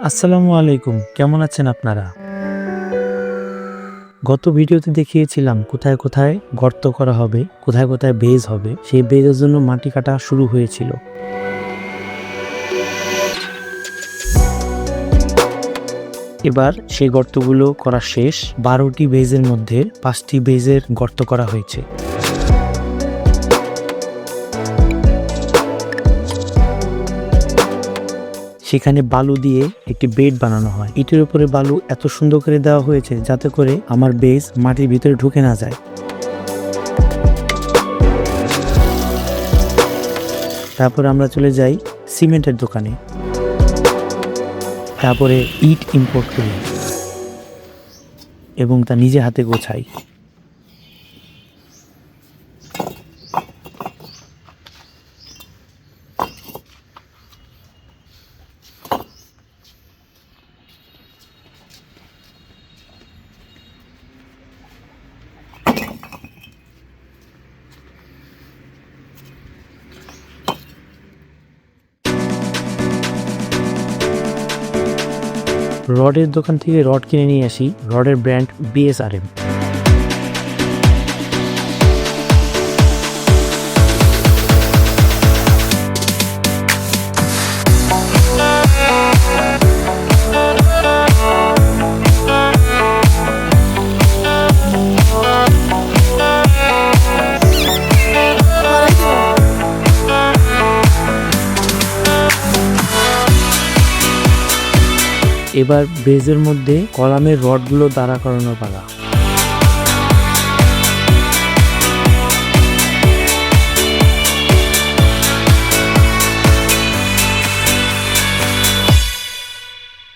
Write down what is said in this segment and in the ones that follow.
আসসালামু আলাইকুম, কেমন আছেন আপনারা? গত ভিডিওতে দেখিয়েছিলাম কোথায় কোথায় গর্ত করা হবে, কোথায় কোথায় বেজ হবে। সেই বেজের জন্য মাটি কাটা শুরু হয়েছিল। এবার সেই গর্তগুলো করা শেষ। 12টি বেজের মধ্যে 5টি বেজের গর্ত করা হয়েছে। সেখানে বালু দিয়ে একটি বেড বানানো হয়। ইটের উপরে বালু এত সুন্দর করে দেওয়া হয়েছে যাতে করে আমার বেজ মাটির ভিতরে ঢুকে না যায়। তারপর আমরা চলে যাই সিমেন্টের দোকানে। তারপরে ইট ইম্পোর্ট করি এবং তা নিজে হাতে গোছাই। রডের দোকান থেকে রড কিনে নিয়ে আসি। রডের ব্র্যান্ড BSRM। এবার বেজের মধ্যে কলামের রডগুলো দাঁড়া করানোর পালা।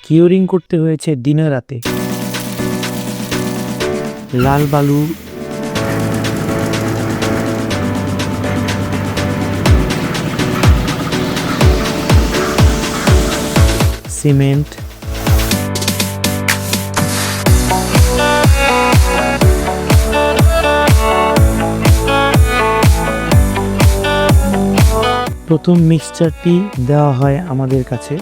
কিউরিং করতে হয়েছে দিনে রাতে। লাল বালু, সিমেন্ট, প্রথম মিক্সচারটি দেওয়া হয় আমাদের কাছে।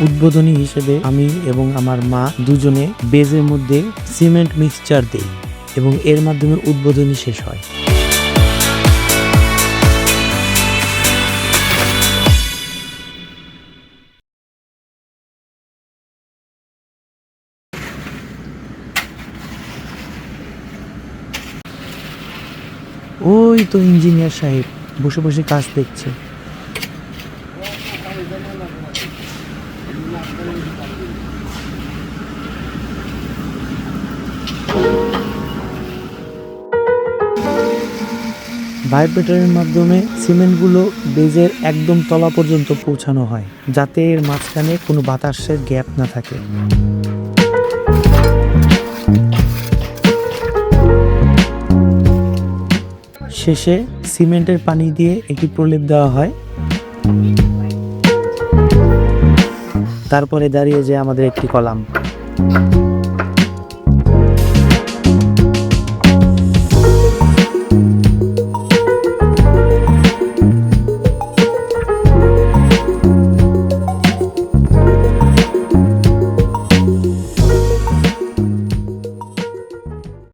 উদ্বোধনী হিসেবে আমি এবং আমার মা দুজনে বেজের মধ্যে সিমেন্ট মিক্সচার দেই এবং এর মাধ্যমে উদ্বোধনী শেষ হয়। ওই তো ইঞ্জিনিয়ার সাহেব বসে বসে কাজ দেখছে। ভাইব্রেটরের মাধ্যমে সিমেন্টগুলো বেজের একদম তলা পর্যন্ত পৌঁছানো হয় যাতে এর মাঝখানে কোনো বাতাসের গ্যাপ না থাকে। শেষে সিমেন্টের পানি দিয়ে একটি প্রলেপ দেওয়া হয়। তারপরে দাঁড়িয়ে যায় আমাদের একটি কলাম।